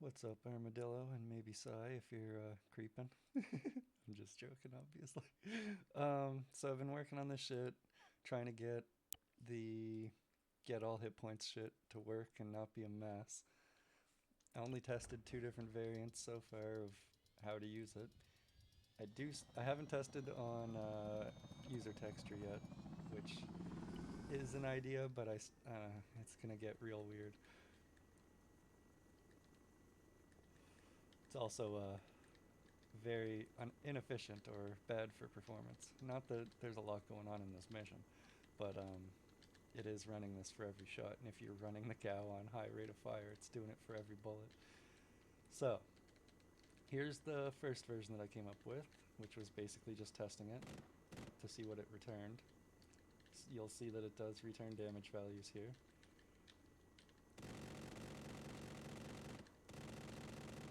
What's up, Armadillo, and maybe Psy if you're creeping? I'm just joking, obviously. So I've been working on this shit, trying to the get all hit points shit to work and not be a mess. I only tested two different variants so far of how to use it. I haven't tested on user texture yet, which is an idea, but it's gonna get real weird. It's also very inefficient or bad for performance. Not that there's a lot going on in this mission, but it is running this for every shot, and if you're running the cow on high rate of fire, it's doing it for every bullet. So, here's the first version that I came up with, which was basically just testing it to see what it returned. You'll see that it does return damage values here.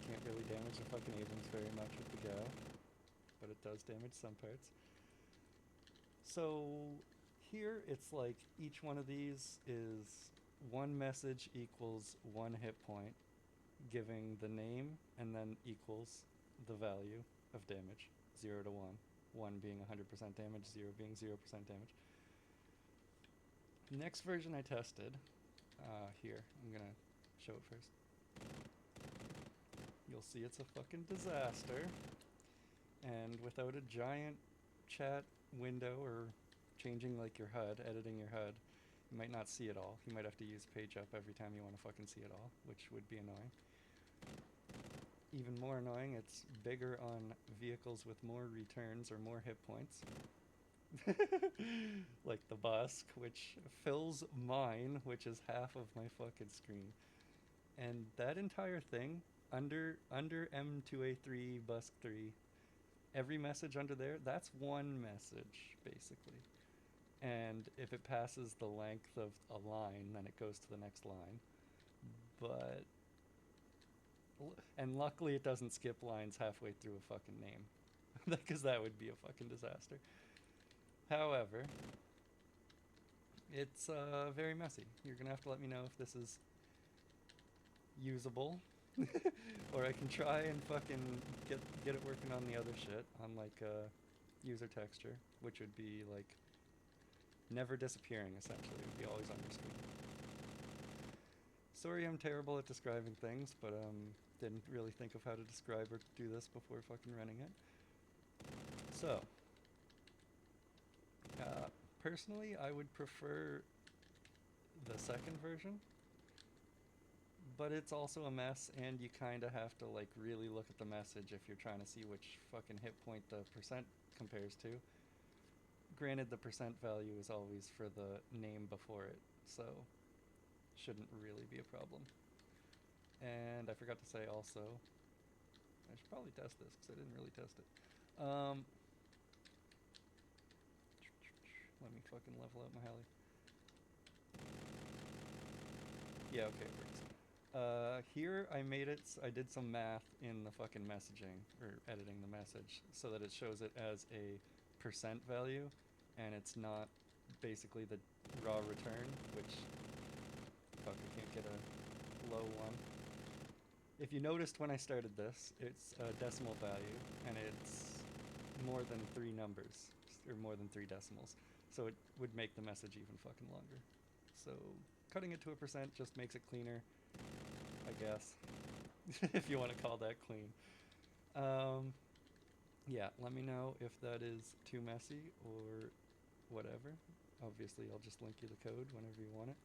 Can't really damage the fucking Abrams very much with the Gao, but it does damage some parts. So here it's like each one of these is one message equals one hit point, giving the name and then equals the value of damage, 0 to 1. 1 being 100% damage, 0 being 0% damage. Next version I tested, here, I'm gonna show it first. You'll see it's a fucking disaster. And without a giant chat window or changing like your HUD, editing your HUD, you might not see it all. You might have to use page up every time you want to fucking see it all, which would be annoying. Even more annoying, it's bigger on vehicles with more returns or more hit points. Like the Busk, which fills mine, which is half of my fucking screen. And that entire thing, under M2A3 Busk 3, every message under there, that's one message, basically. And if it passes the length of a line, then it goes to the next line. But and luckily it doesn't skip lines halfway through a fucking name, because that would be a fucking disaster. However, it's very messy. You're gonna have to let me know if this is usable, or I can try and fucking get it working on the other shit, on like user texture, which would be like never disappearing. Essentially, it would be always on your screen. Sorry, I'm terrible at describing things, but didn't really think of how to describe or do this before fucking running it. So, uh, personally, I would prefer the second version, but it's also a mess, and you kind of have to like really look at the message if you're trying to see which fucking hit point the percent compares to. Granted, the percent value is always for the name before it, so shouldn't really be a problem. And I forgot to say also, I should probably test this because I didn't really test it. Let me fucking level out my heli. Yeah, okay, it works. Here I did some math in the fucking messaging, or editing the message, so that it shows it as a percent value, and it's not basically the raw return, which, fuck, I can't get a low one. If you noticed when I started this, it's a decimal value, and it's more than three numbers, or more than three decimals. So it would make the message even fucking longer. So cutting it to a percent just makes it cleaner, I guess, if you want to call that clean. Um, yeah, let me know if that is too messy or whatever. Obviously, I'll just link you the code whenever you want it.